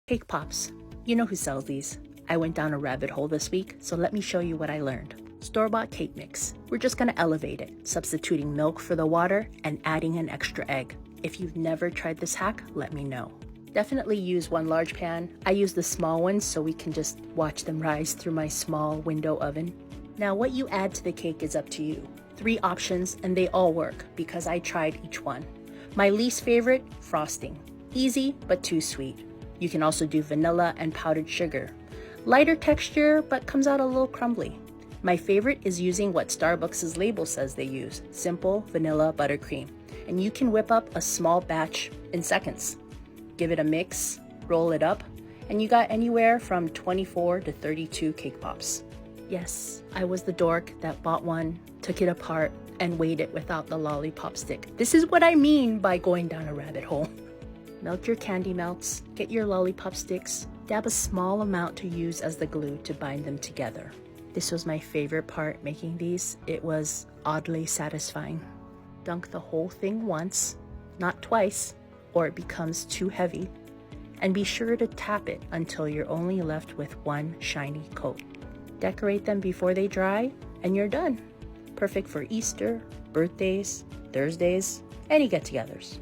Cake Pops. You know who sells these. I went down a rabbit hole this week, so let me show you what I learned. Store-bought cake mix. We're just gonna elevate it, substituting milk for the water and adding an extra egg. If you've never tried this hack, let me know. Definitely use one large pan. I use the small ones so we can just watch them rise through my small window oven. Now what you add to the cake is up to you. 3 options and they all work because I tried each one. My least favorite, frosting. Easy but too sweet. You can also do vanilla and powdered sugar. Lighter texture but comes out a little crumbly. My favorite is using what Starbucks' label says they use, simple vanilla buttercream. And you can whip up a small batch in seconds. Give it a mix, roll it up, and you got anywhere from 24 to 32 cake pops. Yes, I was the dork that bought one, took it apart, and weighed it without the lollipop stick. This is what I mean by going down a rabbit hole. Melt your candy melts, get your lollipop sticks, dab a small amount to use as the glue to bind them together. This was my favorite part making these. It was oddly satisfying. Dunk the whole thing once, not twice, or it becomes too heavy. And be sure to tap it until you're only left with one shiny coat. Decorate them before they dry, and you're done. Perfect for Easter, birthdays, Thursdays, any get-togethers.